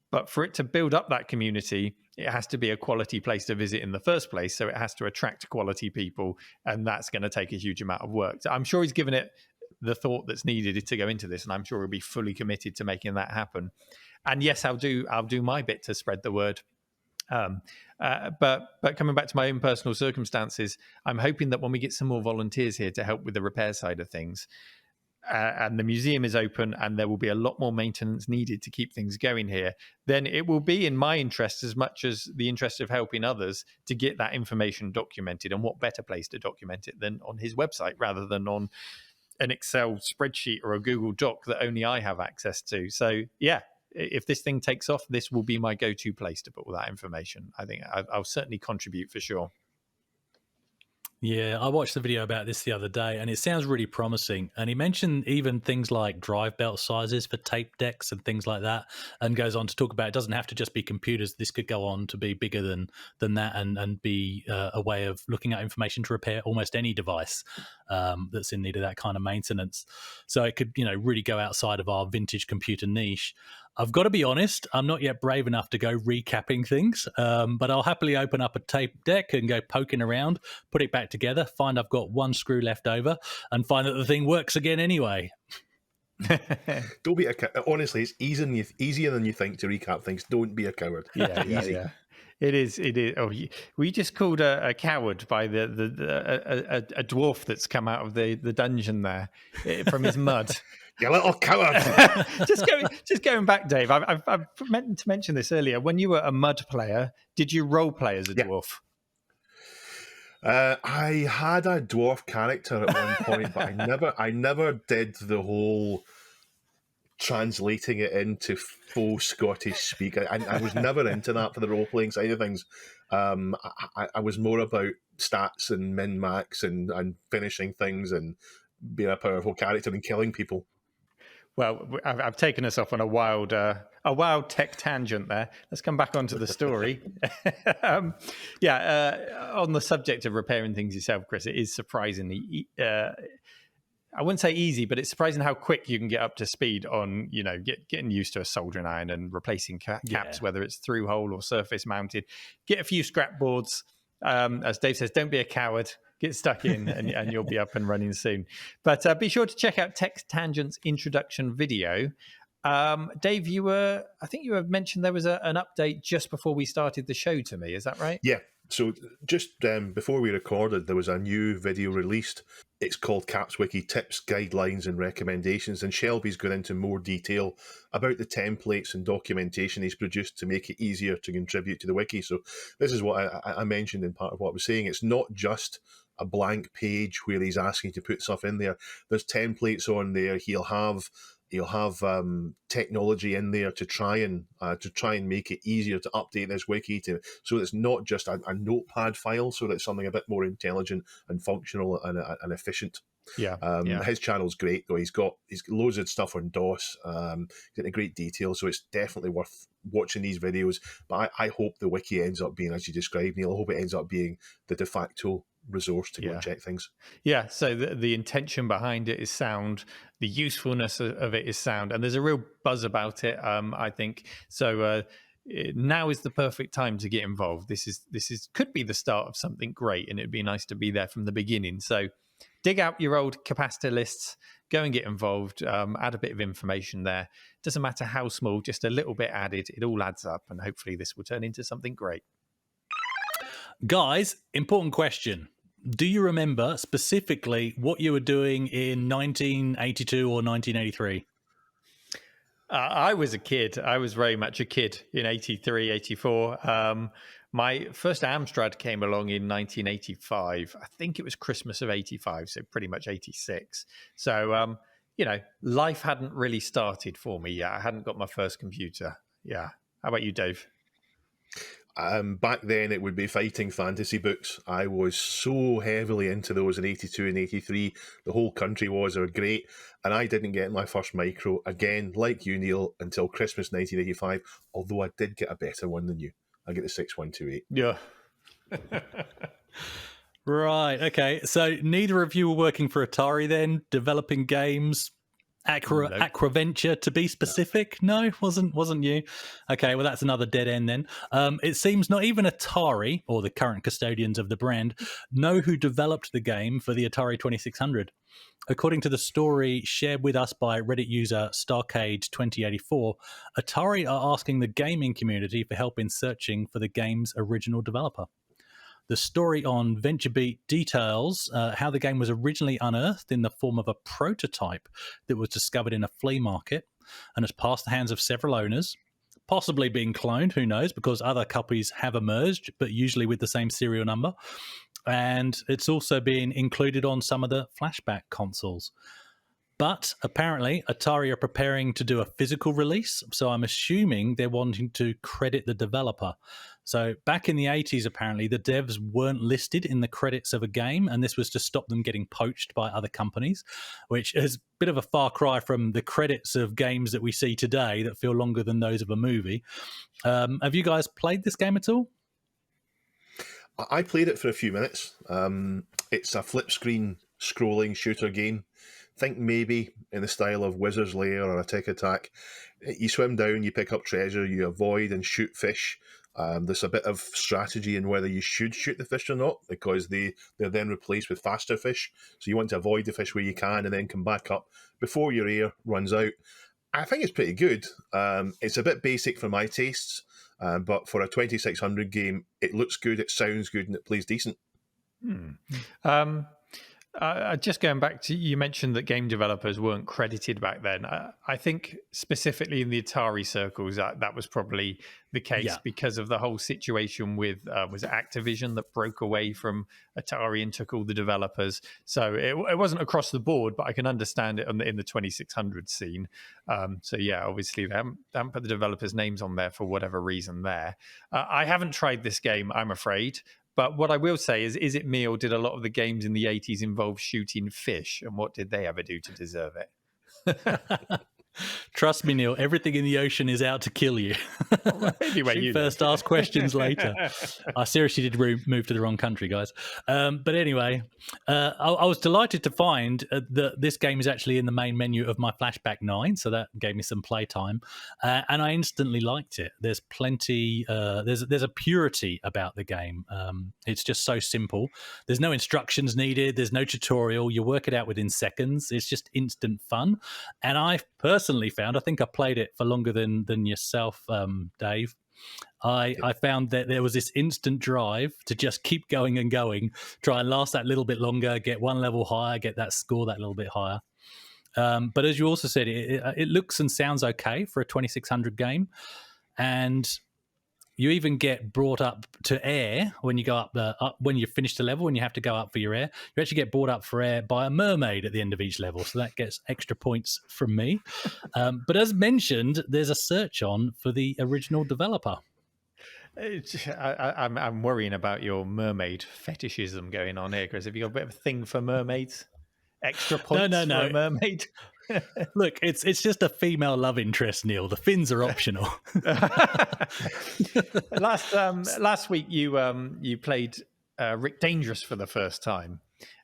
But for it to build up that community, it has to be a quality place to visit in the first place. So it has to attract quality people, and that's going to take a huge amount of work. So I'm sure he's given it the thought that's needed to go into this, and I'm sure he'll be fully committed to making that happen. And yes, I'll do my bit to spread the word. But coming back to my own personal circumstances, I'm hoping that when we get some more volunteers here to help with the repair side of things, and the museum is open and there will be a lot more maintenance needed to keep things going here, then it will be in my interest as much as the interest of helping others to get that information documented. And what better place to document it than on his website rather than on an Excel spreadsheet or a Google Doc that only I have access to. So yeah, if this thing takes off, this will be my go-to place to put all that information. I think I'll certainly contribute for sure. Yeah, I watched the video about this the other day, and it sounds really promising. And he mentioned even things like drive belt sizes for tape decks and things like that, and goes on to talk about it doesn't have to just be computers. This could go on to be bigger than that, and be a way of looking at information to repair almost any device that's in need of that kind of maintenance. So it could, really go outside of our vintage computer niche. I've got to be honest, I'm not yet brave enough to go recapping things, but I'll happily open up a tape deck and go poking around, put it back together, find I've got one screw left over, and find that the thing works again anyway. Don't be honestly, it's easier than you think to recap things. Don't be a coward. Yeah. It is. Oh, we just called a coward by a dwarf that's come out of the dungeon there from his mud. You little coward. just going back, Dave. I've meant to mention this earlier. When you were a mud player, did you role play as a dwarf? I had a dwarf character at one point, but I never did the whole translating it into full Scottish speak. I was never into that for the role playing side of things. I was more about stats and min max and finishing things and being a powerful character and killing people. Well, I've taken us off on a wild tech tangent there. Let's come back onto the story. On the subject of repairing things yourself, Chris, it is surprisingly, I wouldn't say easy, but it's surprising how quick you can get up to speed on, getting used to a soldering iron and replacing caps, whether it's through hole or surface mounted. Get a few scrap boards. As Dave says, don't be a coward. Get stuck in and you'll be up and running soon. But be sure to check out Tech Tangent's introduction video. Dave, I think you have mentioned there was an update just before we started the show to me. Is that right? Yeah. So just before we recorded, there was a new video released. It's called Caps Wiki Tips, Guidelines and Recommendations. And Shelby's gone into more detail about the templates and documentation he's produced to make it easier to contribute to the wiki. So this is what I mentioned in part of what I was saying. It's not just a blank page where he's asking you to put stuff in there. There's templates on there. He'll have technology in there to try and make it easier to update this wiki so it's not just a notepad file, so that it's something a bit more intelligent and functional and efficient. His channel's great though. He's got loads of stuff on DOS, getting great detail, so it's definitely worth watching these videos. But I hope the wiki ends up being, as you described, Neil, I hope it ends up being the de facto resource to go and check things. Yeah, so the intention behind it is sound, the usefulness of it is sound, and there's a real buzz about it, I think. So now is the perfect time to get involved. This could be the start of something great, and it'd be nice to be there from the beginning. So dig out your old capacitor lists, go and get involved, add a bit of information there. Doesn't matter how small, just a little bit added, it all adds up, and hopefully this will turn into something great. Guys, important question. Do you remember specifically what you were doing in 1982 or 1983? I was a kid. I was very much a kid in 83, 84. My first Amstrad came along in 1985. I think it was Christmas of 85, so pretty much 86. So, life hadn't really started for me yet. I hadn't got my first computer. Yeah. How about you, Dave? Back then, it would be fighting fantasy books. I was so heavily into those in 82 and 83. The whole country was. They were great. And I didn't get my first micro, again, like you, Neil, until Christmas 1985, although I did get a better one than you. I get the 6128. Yeah. Right, okay. So neither of you were working for Atari then, developing games? Acroventure, to be specific? No, wasn't you? Okay, well, that's another dead end then. It seems not even Atari, or the current custodians of the brand, know who developed the game for the Atari 2600. According to the story shared with us by Reddit user Starcade2084, Atari are asking the gaming community for help in searching for the game's original developer. The story on VentureBeat details how the game was originally unearthed in the form of a prototype that was discovered in a flea market and has passed the hands of several owners, possibly being cloned, who knows, because other copies have emerged, but usually with the same serial number. And it's also been included on some of the flashback consoles. But apparently, Atari are preparing to do a physical release, so I'm assuming they're wanting to credit the developer. So back in the 80s, apparently, the devs weren't listed in the credits of a game, and this was to stop them getting poached by other companies, which is a bit of a far cry from the credits of games that we see today that feel longer than those of a movie. Have you guys played this game at all? I played it for a few minutes. It's a flip screen scrolling shooter game. Think maybe in the style of Wizard's Lair or a Tick Attack. You swim down, you pick up treasure, you avoid and shoot fish. There's a bit of strategy in whether you should shoot the fish or not, because they're then replaced with faster fish. So you want to avoid the fish where you can and then come back up before your air runs out. I think it's pretty good. It's a bit basic for my tastes, but for a 2600 game, it looks good, it sounds good, and it plays decent. Just going back to, you mentioned that game developers weren't credited back then. I think specifically in the Atari circles, that was probably the case because of the whole situation with was it Activision that broke away from Atari and took all the developers. So it wasn't across the board, but I can understand it in the 2600 scene. So yeah, obviously they haven't put the developers' names on there for whatever reason there. I haven't tried this game, I'm afraid. But what I will say is it me, or did a lot of the games in the 80s involve shooting fish? And what did they ever do to deserve it? Trust me, Neil, everything in the ocean is out to kill you. Anyway, you first ask questions later. I seriously did move to the wrong country, guys. But anyway, I was delighted to find that this game is actually in the main menu of my Flashback 9, so that gave me some playtime, and I instantly liked it. There's plenty, there's a purity about the game. It's just so simple. There's no instructions needed. There's no tutorial. You work it out within seconds. It's just instant fun, and I personally found, I think I played it for longer than yourself, Dave. I found that there was this instant drive to just keep going and going, try and last that little bit longer, get one level higher, get that score that little bit higher. But as you also said, it looks and sounds okay for a 2600 game, and you even get brought up to air when you go up when you finish the level and you have to go up for your air. You actually get brought up for air by a mermaid at the end of each level, so that gets extra points from me. But as mentioned, there's a search on for the original developer. I'm worrying about your mermaid fetishism going on here, Chris. Have you got a bit of a thing for mermaids? Extra points for a mermaid? Look, it's just a female love interest, Neil. The fins are optional. Last week you played Rick Dangerous for the first time,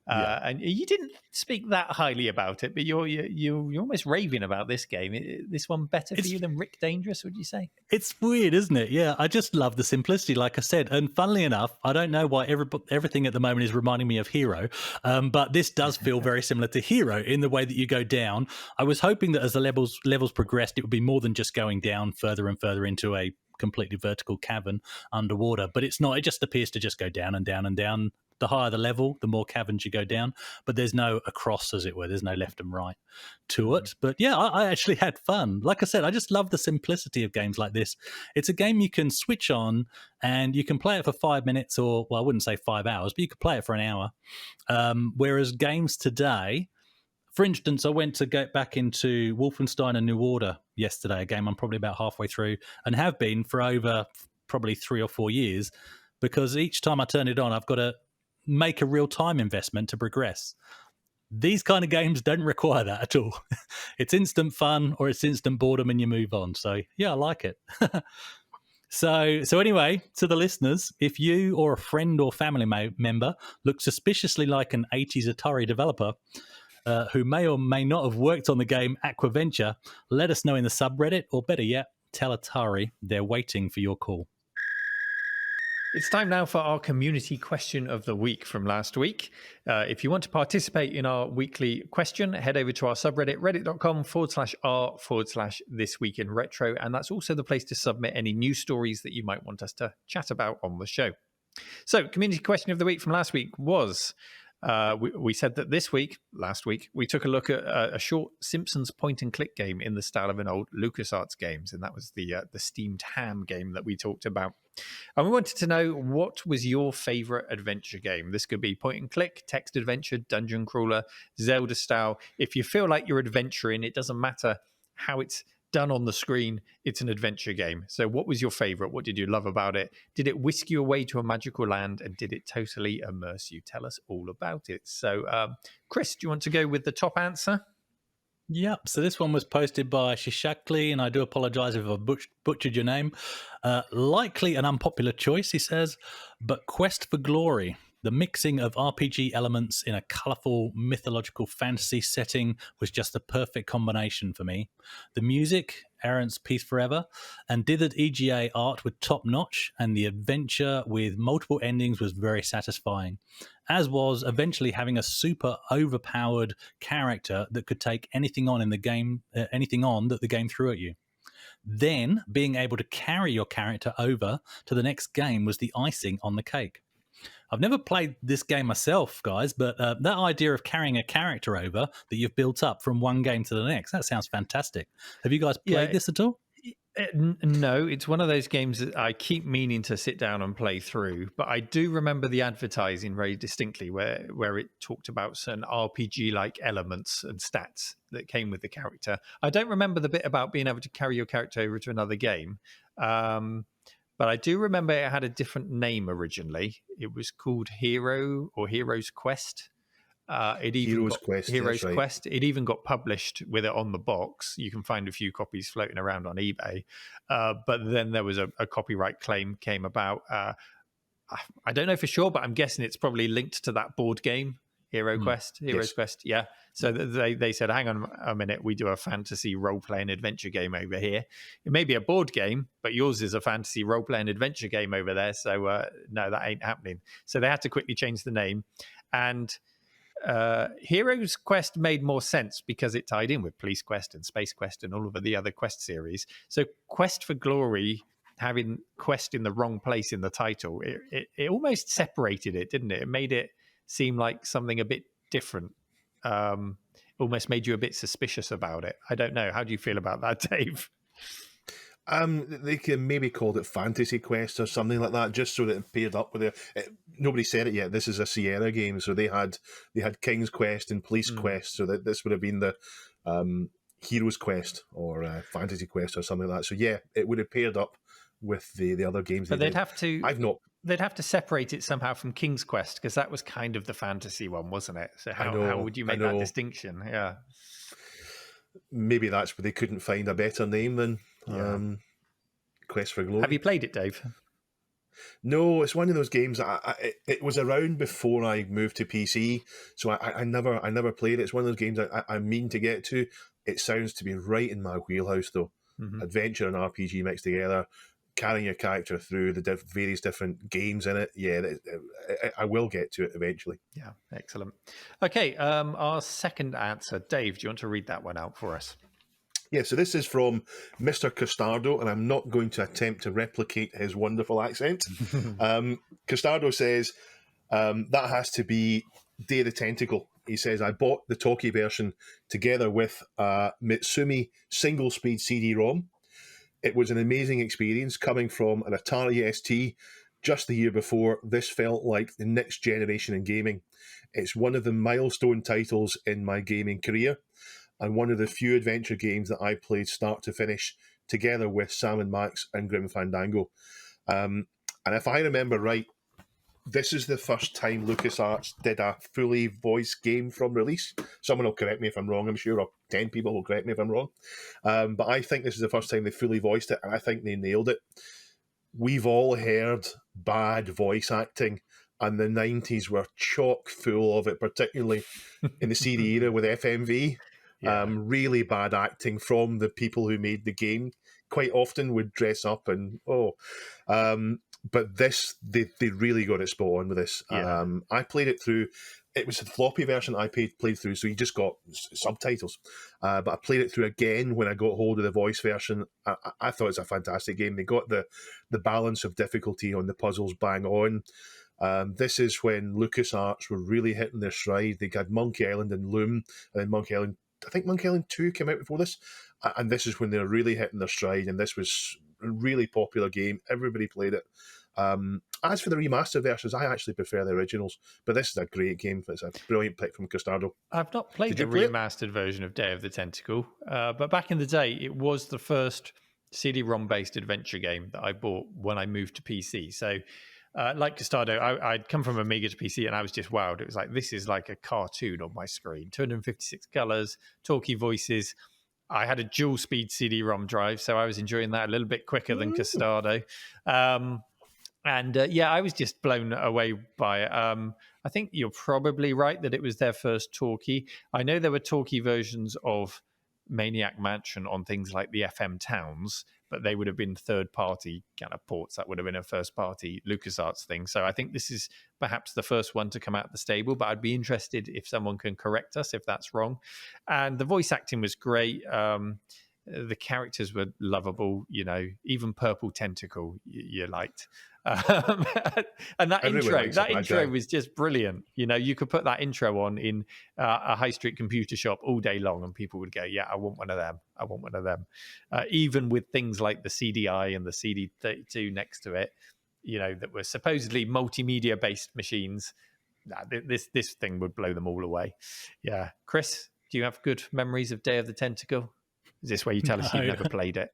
and you didn't speak that highly about it, but you're almost raving about this game. This one better for you than Rick Dangerous, would you say? It's weird, isn't it? Yeah, I just love the simplicity, like I said. And funnily enough, I don't know why everything at the moment is reminding me of Hero, but this does feel very similar to Hero in the way that you go down. I was hoping that as the levels progressed, it would be more than just going down further and further into a completely vertical cavern underwater, but it's not. It just appears to just go down and down and down. The higher the level, the more caverns you go down, but there's no across, as it were. There's no left and right to it. But yeah, I actually had fun. Like I said, I just love the simplicity of games like this. It's a game you can switch on and you can play it for 5 minutes, or, well, I wouldn't say 5 hours, but you could play it for an hour. Whereas games today, for instance, I went to get back into Wolfenstein: A New Order yesterday, a game I'm probably about halfway through and have been for over probably 3 or 4 years, because each time I turn it on, I've got to make a real time investment to progress. These kind of games don't require that at all. It's instant fun or it's instant boredom and you move on. So yeah, I like it. So anyway, to the listeners, if you or a friend or family member looks suspiciously like an 80s Atari developer who may or may not have worked on the game Aquaventure, let us know in the subreddit, or better yet, tell Atari they're waiting for your call. It's time now for our community question of the week from last week. If you want to participate in our weekly question, head over to our subreddit, reddit.com/r/thisweekinretro. And that's also the place to submit any news stories that you might want us to chat about on the show. So, community question of the week from last week was, we said that last week, we took a look at a short Simpsons point-and-click game in the style of an old LucasArts games, and that was the Steamed Ham game that we talked about. And we wanted to know, what was your favourite adventure game? This could be point-and-click, text adventure, dungeon crawler, Zelda style. If you feel like you're adventuring, it doesn't matter how it's done on the screen, it's an adventure game. So what was your favourite? What did you love about it? Did it whisk you away to a magical land, and did it totally immerse you? Tell us all about it. So, Chris, do you want to go with the top answer? Yep. So this one was posted by Shishakli, and I do apologise if I butchered your name. Likely an unpopular choice, he says, but Quest for Glory. The mixing of RPG elements in a colourful mythological fantasy setting was just the perfect combination for me. The music, Aaron's Peace Forever, and dithered EGA art were top-notch, and the adventure with multiple endings was very satisfying, as was eventually having a super overpowered character that could take anything on in the game, anything on that the game threw at you. Then, being able to carry your character over to the next game was the icing on the cake. I've never played this game myself, guys, but that idea of carrying a character over that you've built up from one game to the next, that sounds fantastic. Have you guys played this at all? No, it's one of those games that I keep meaning to sit down and play through, but I do remember the advertising very distinctly where it talked about certain RPG-like elements and stats that came with the character. I don't remember the bit about being able to carry your character over to another game, but I do remember it had a different name originally. It was called Hero or Hero's Quest. Hero's Quest. It even got published with it on the box. You can find a few copies floating around on eBay. But then there was a copyright claim came about. I don't know for sure, but I'm guessing it's probably linked to that board game, Hero's Quest. Yeah. So they said, hang on a minute, we do a fantasy role-playing adventure game over here. It may be a board game, but yours is a fantasy role-playing adventure game over there. So no, that ain't happening. So they had to quickly change the name. And Hero's Quest made more sense because it tied in with Police Quest and Space Quest and all of the other Quest series. So Quest for Glory, having Quest in the wrong place in the title, it almost separated it, didn't it? It made it seem like something a bit different. Almost made you a bit suspicious about it. I don't know. How do you feel about that, Dave? They can maybe called it Fantasy Quest or something like that, just so that it paired up with it. Nobody said it yet. This is a Sierra game, so they had King's Quest and Police Quest, so that this would have been the Hero's Quest or Fantasy Quest or something like that. So yeah, it would have paired up with the other games. But they'd have to. They'd have to separate it somehow from King's Quest because that was kind of the fantasy one, wasn't it? So how would you make that distinction? Yeah. Maybe that's where they couldn't find a better name than Quest for Glory. Have you played it, Dave? No, it's one of those games. It was around before I moved to PC, so I never played it. It's one of those games I mean to get to. It sounds to be right in my wheelhouse, though. Mm-hmm. Adventure and RPG mixed together, carrying your character through the various different games in it. Yeah, I will get to it eventually. Yeah, excellent. Okay, our second answer. Dave, do you want to read that one out for us? Yeah, so this is from Mr. Costardo, and I'm not going to attempt to replicate his wonderful accent. Costardo says, that has to be Day of the Tentacle. He says, I bought the talkie version together with Mitsumi single-speed CD-ROM. It was an amazing experience coming from an Atari ST just the year before. This felt like the next generation in gaming. It's one of the milestone titles in my gaming career, and one of the few adventure games that I played start to finish together with Sam & Max and Grim Fandango. And if I remember right, this is the first time LucasArts did a fully voiced game from release. Someone will correct me if I'm wrong, I'm sure, or 10 people will correct me if I'm wrong. But I think this is the first time they fully voiced it, and I think they nailed it. We've all heard bad voice acting, and the 90s were chock full of it, particularly in the CD era with FMV. Yeah. Really bad acting from the people who made the game. Quite often would dress up and but this they really got it spot on with this. Yeah. I played it through. It was a floppy version I played through, so you just got subtitles. But I played it through again when I got hold of the voice version. I thought it's a fantastic game. They got the balance of difficulty on the puzzles bang on. This is when LucasArts were really hitting their stride. They had Monkey Island and Loom, and then Monkey Island. I think Monkey Island 2 came out before this, and this is when they're really hitting their stride, and this was a really popular game. Everybody played it. As for the remastered versions, I actually prefer the originals, but this is a great game. It's a brilliant pick from Costardo. I've not played the remastered version of Day of the Tentacle, but back in the day, it was the first CD-ROM-based adventure game that I bought when I moved to PC. So like Costardo, I'd come from Amiga to PC and I was just wowed. It was like, this is like a cartoon on my screen. 256 colors, talkie voices. I had a dual speed CD-ROM drive, so I was enjoying that a little bit quicker than Costardo. Yeah, I was just blown away by it. I think you're probably right that it was their first talkie. I know there were talkie versions of Maniac Mansion on things like the FM Towns, but they would have been third-party kind of ports. That would have been a first-party LucasArts thing. So I think this is perhaps the first one to come out of the stable, but I'd be interested if someone can correct us if that's wrong. And the voice acting was great. The characters were lovable, even Purple Tentacle you liked. And that intro was just brilliant. You could put that intro on in a high street computer shop all day long and people would go, yeah, I want one of them. Even with things like the CDI and the CD32 next to it, that were supposedly multimedia based machines. This thing would blow them all away. Yeah. Chris, do you have good memories of Day of the Tentacle? Is this where you tell us you've never played it?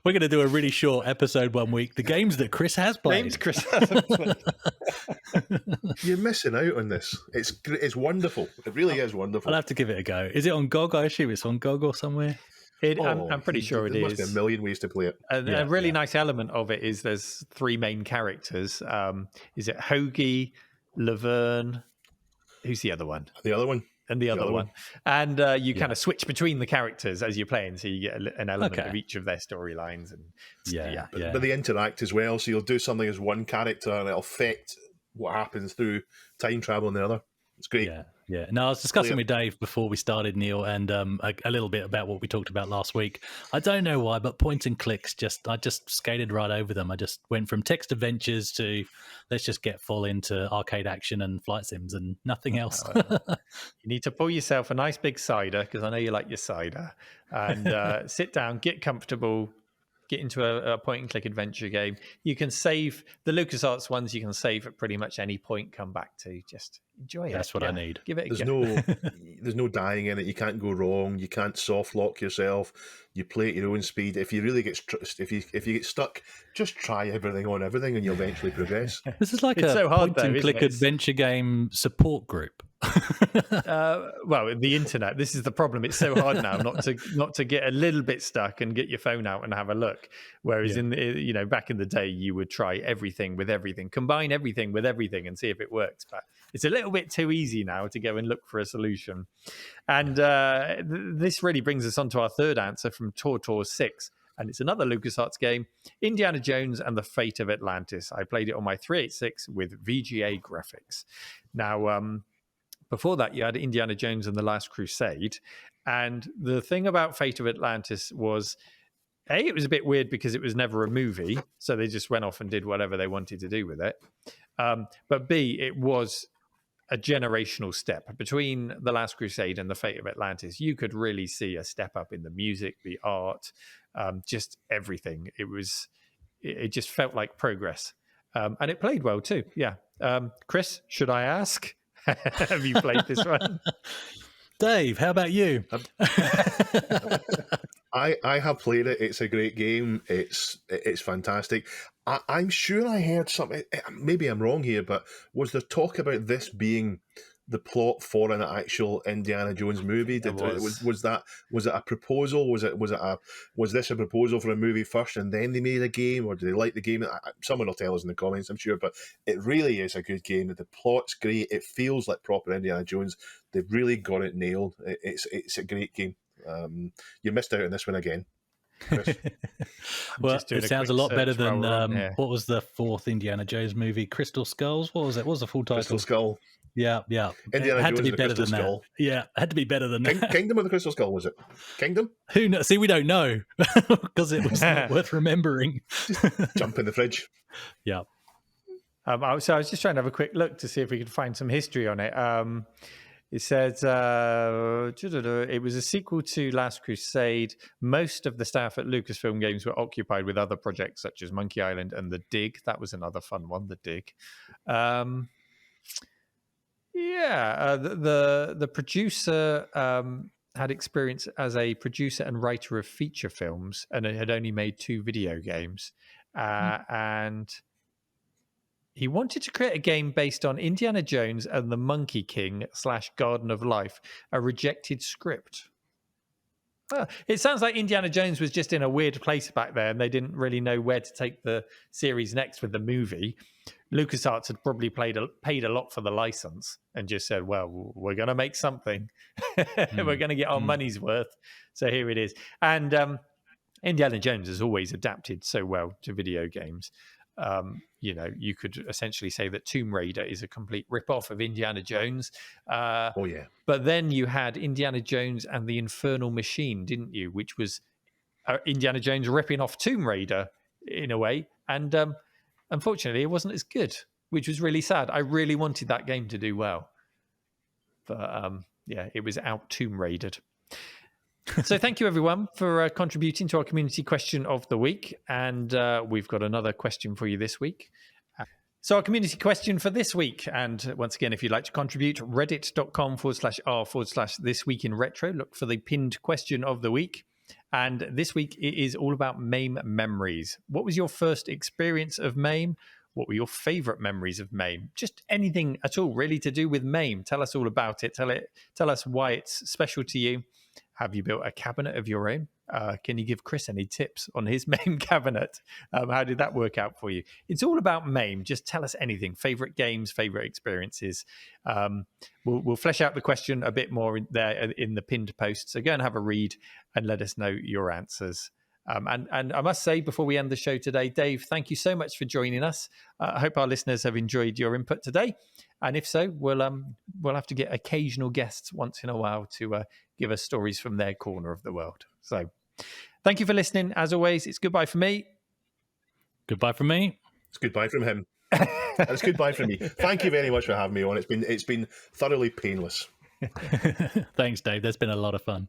We're going to do a really short episode one week. The games that Chris has played. Games Chris hasn't played. You're missing out on this. It's wonderful. It really is wonderful. I'll have to give it a go. Is it on GOG? I assume it's on GOG or somewhere. I'm pretty sure it is. There must be a million ways to play it. A really nice element of it is there's three main characters. Is it Hoagie, Laverne? Who's the other one? The other one. And the other one. And you kind of switch between the characters as you're playing, so you get an element of each of their storylines. And But they interact as well, so you'll do something as one character and it'll affect what happens through time travel in the other. It's great. Yeah. No, I was discussing with Dave before we started, Neil, and a little bit about what we talked about last week. I don't know why, but point and clicks, I just skated right over them. I just went from text adventures to let's just get full into arcade action and flight sims and nothing else. You need to pour yourself a nice big cider, because I know you like your cider, and sit down, get comfortable, get into a point and click adventure game. You can save the LucasArts ones. You can save at pretty much any point. Come back to just enjoy it. That's what I need. Give it. There's no dying in it. You can't go wrong. You can't soft lock yourself. You play at your own speed. If you really get if you get stuck, just try everything on everything, and you'll eventually progress. This is like point and click adventure game support group. Well, the internet. This is the problem. It's so hard now not to get a little bit stuck and get your phone out and have a look. Whereas back in the day, you would try everything with everything, combine everything with everything, and see if it works. But it's a little bit too easy now to go and look for a solution. And this really brings us on to our third answer from Tortor6. And it's another LucasArts game, Indiana Jones and the Fate of Atlantis. I played it on my 386 with VGA graphics. Now, before that, you had Indiana Jones and the Last Crusade. And the thing about Fate of Atlantis was, A, it was a bit weird because it was never a movie. So they just went off and did whatever they wanted to do with it. But B, it was a generational step. Between the Last Crusade and the Fate of Atlantis, you could really see a step up in the music, the art, just everything. It just felt like progress. And it played well too. Yeah. Chris, should I ask? Have you played this one? Dave, how about you? I have played it. It's a great game. It's fantastic. I'm sure I heard something. Maybe I'm wrong here, but was there talk about this being the plot for an actual Indiana Jones movie? Was it a proposal? Was this a proposal for a movie first and then they made a game, or did they like the game? Someone will tell us in the comments, I'm sure. But it really is a good game. The plot's great. It feels like proper Indiana Jones. They've really got it nailed. It's a great game. You missed out on this one again. Well, it sounds a lot better than what was the fourth Indiana Jones movie? Crystal Skulls? What was it? What was the full title? Crystal Skull. Yeah. Indiana it had Jones to be better than Skull. that. Yeah, it had to be better than that. Kingdom of the Crystal Skull, was it? Kingdom? Who knows? See, we don't know because it was not worth remembering. Jump in the fridge. Yeah. So I was just trying to have a quick look to see if we could find some history on it. It says it was a sequel to Last Crusade. Most of the staff at Lucasfilm Games were occupied with other projects such as Monkey Island and The Dig. That was another fun one, The Dig. The producer had experience as a producer and writer of feature films, and it had only made 2 video games. And he wanted to create a game based on Indiana Jones and the Monkey King / Garden of Life, a rejected script. It sounds like Indiana Jones was just in a weird place back there, and they didn't really know where to take the series next with the movie. LucasArts had probably paid a lot for the license and just said, well, we're going to make something. We're going to get our money's worth. So here it is. And Indiana Jones has always adapted so well to video games. You could essentially say that Tomb Raider is a complete rip-off of Indiana Jones. Oh, yeah. But then you had Indiana Jones and the Infernal Machine, didn't you? Which was Indiana Jones ripping off Tomb Raider in a way. And unfortunately, it wasn't as good, which was really sad. I really wanted that game to do well. But it was out Tomb Raidered. So thank you, everyone, for contributing to our community question of the week. And we've got another question for you this week. So our community question for this week, and once again, if you'd like to contribute, reddit.com/r/thisweekinretro. Look for the pinned question of the week. And this week, it is all about MAME memories. What was your first experience of MAME? What were your favorite memories of MAME? Just anything at all really to do with MAME. Tell us all about it. Tell us why it's special to you. Have you built a cabinet of your own? Can you give Chris any tips on his MAME cabinet? How did that work out for you? It's all about MAME. Just tell us anything. Favorite games, favorite experiences. We'll flesh out the question a bit more in the pinned post. So go and have a read and let us know your answers. And I must say, before we end the show today, Dave, thank you so much for joining us. I hope our listeners have enjoyed your input today. And if so, we'll have to get occasional guests once in a while to give us stories from their corner of the world. So thank you for listening. As always, it's goodbye from me. Goodbye from me. It's goodbye from him. It's goodbye from me. Thank you very much for having me on. It's been thoroughly painless. Thanks, Dave. That's been a lot of fun.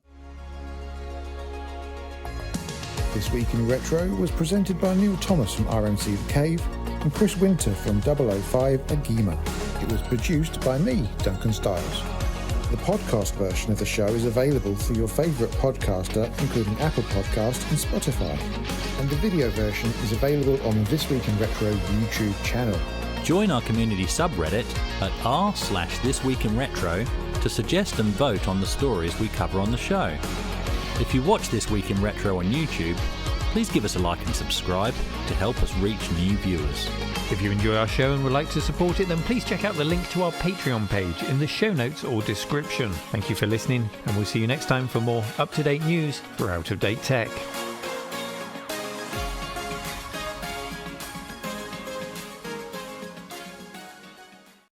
This Week in Retro was presented by Neil Thomas from RMC The Cave and Chris Winter from 005 AGIMA. It was produced by me, Duncan Styles. The podcast version of the show is available through your favourite podcaster, including Apple Podcast and Spotify. And the video version is available on the This Week in Retro YouTube channel. Join our community subreddit at r/thisweekinretro to suggest and vote on the stories we cover on the show. If you watch This Week in Retro on YouTube, please give us a like and subscribe to help us reach new viewers. If you enjoy our show and would like to support it, then please check out the link to our Patreon page in the show notes or description. Thank you for listening, and we'll see you next time for more up-to-date news for out-of-date tech.